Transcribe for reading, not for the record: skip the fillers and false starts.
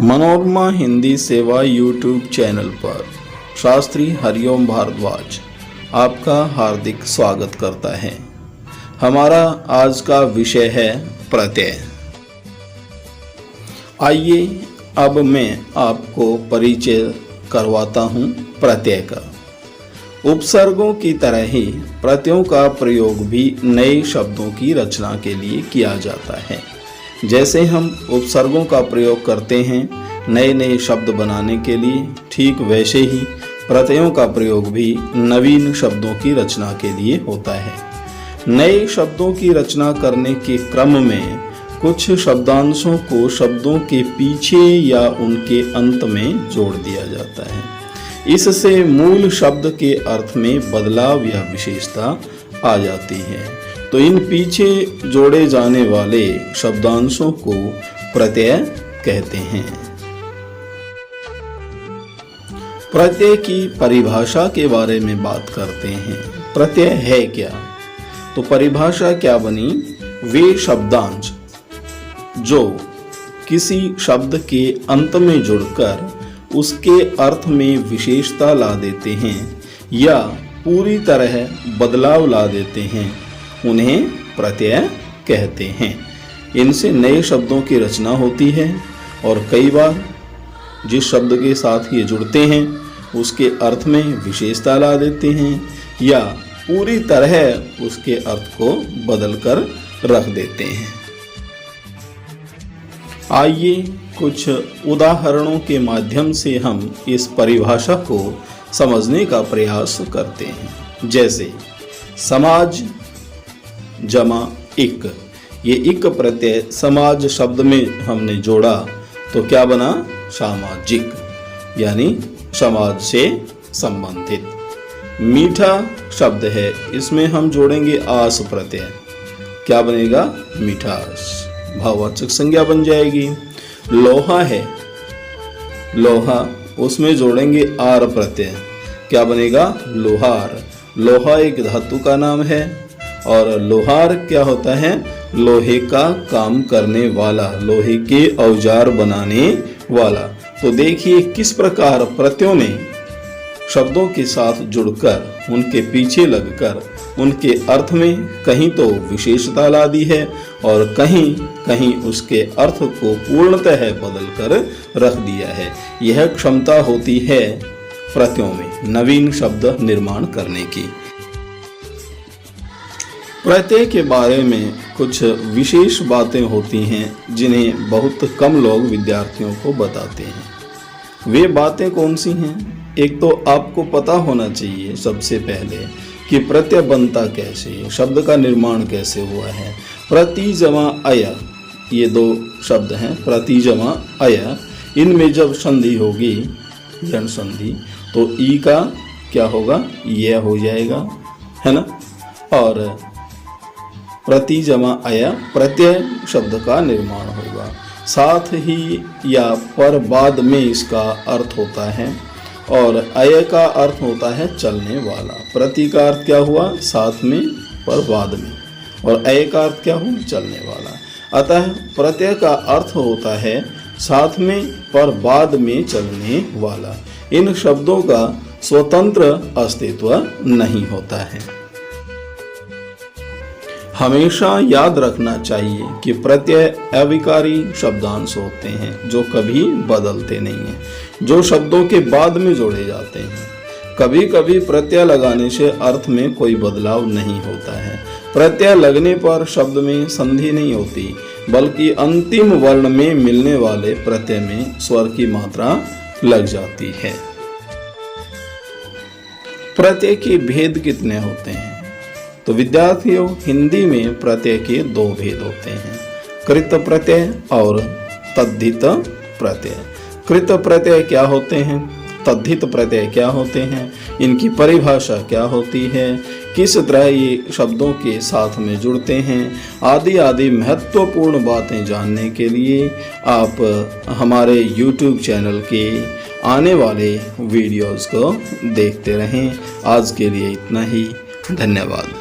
मनोरमा हिंदी सेवा YouTube channel पर शास्त्री हरिओम भारद्वाज आपका हार्दिक स्वागत करता है। हमारा आज का विषय है प्रत्यय। आइए अब मैं आपको परिचय करवाता हूँ प्रत्यय का। उपसर्गों की तरह ही प्रत्ययों का प्रयोग भी नए शब्दों की रचना के लिए किया जाता है। जैसे हम उपसर्गों का प्रयोग करते हैं नए नए शब्द बनाने के लिए, ठीक वैसे ही प्रत्ययों का प्रयोग भी नवीन शब्दों की रचना के लिए होता है। नए शब्दों की रचना करने के क्रम में कुछ शब्दांशों को शब्दों के पीछे या उनके अंत में जोड़ दिया जाता है। इससे मूल शब्द के अर्थ में बदलाव या विशेषता आ जाती है। तो इन पीछे जोड़े जाने वाले शब्दांशों को प्रत्यय कहते हैं। प्रत्यय की परिभाषा के बारे में बात करते हैं। प्रत्यय है क्या? तो परिभाषा क्या बनी? वे शब्दांश जो किसी शब्द के अंत में जुड़कर उसके अर्थ में विशेषता ला देते हैं या पूरी तरह बदलाव ला देते हैं, उन्हें प्रत्यय कहते हैं। इनसे नए शब्दों की रचना होती है और कई बार जिस शब्द के साथ ये जुड़ते हैं उसके अर्थ में विशेषता ला देते हैं या पूरी तरह उसके अर्थ को बदलकर रख देते हैं। आइए कुछ उदाहरणों के माध्यम से हम इस परिभाषा को समझने का प्रयास करते हैं। जैसे समाज जमा इक, ये इक प्रत्यय समाज शब्द में हमने जोड़ा तो क्या बना? सामाजिक, यानी समाज से संबंधित। मीठा शब्द है, इसमें हम जोड़ेंगे आस प्रत्यय, क्या बनेगा? मिठास, भाववाचक संज्ञा बन जाएगी। लोहा है, लोहा, उसमें जोड़ेंगे आर प्रत्यय, क्या बनेगा? लोहार। लोहा एक धातु का नाम है और लोहार क्या होता है? लोहे का काम करने वाला, लोहे के औजार बनाने वाला। तो देखिए किस प्रकार प्रत्ययों ने शब्दों के साथ जुड़कर उनके पीछे लगकर उनके अर्थ में कहीं तो विशेषता ला दी है और कहीं कहीं उसके अर्थ को पूर्णतः बदलकर रख दिया है। यह क्षमता होती है प्रत्ययों में नवीन शब्द निर्माण करने की। प्रत्यय के बारे में कुछ विशेष बातें होती हैं जिन्हें बहुत कम लोग विद्यार्थियों को बताते हैं। वे बातें कौन सी हैं? एक तो आपको पता होना चाहिए सबसे पहले कि प्रत्यय बनता कैसे, शब्द का निर्माण कैसे हुआ है। प्रति जमा अय, ये दो शब्द हैं, प्रति जमा अय, इनमें जब संधि होगी, जन संधि, तो ई का क्या होगा? यह हो जाएगा, है ना। और प्रति जमा अय प्रत्यय शब्द का निर्माण होगा। साथ ही या पर बाद में इसका अर्थ होता है और अय का अर्थ होता है चलने वाला। प्रति का अर्थ क्या हुआ? साथ में, पर बाद में, और अय का अर्थ क्या हुआ? चलने वाला। अतः प्रत्यय का अर्थ होता है साथ में, पर बाद में चलने वाला। इन शब्दों का स्वतंत्र अस्तित्व नहीं होता है। हमेशा याद रखना चाहिए कि प्रत्यय अविकारी शब्दांश होते हैं जो कभी बदलते नहीं हैं, जो शब्दों के बाद में जोड़े जाते हैं। कभी कभी प्रत्यय लगाने से अर्थ में कोई बदलाव नहीं होता है। प्रत्यय लगने पर शब्द में संधि नहीं होती, बल्कि अंतिम वर्ण में मिलने वाले प्रत्यय में स्वर की मात्रा लग जाती है। प्रत्यय के भेद कितने होते हैं? तो विद्यार्थियों, हिंदी में प्रत्यय के दो भेद होते हैं, कृत प्रत्यय और तद्धित प्रत्यय। कृत प्रत्यय क्या होते हैं? तद्धित प्रत्यय क्या होते हैं? इनकी परिभाषा क्या होती है? किस तरह ये शब्दों के साथ में जुड़ते हैं? आदि आदि महत्वपूर्ण बातें जानने के लिए आप हमारे YouTube चैनल के आने वाले वीडियोस को देखते रहें। आज के लिए इतना ही, धन्यवाद।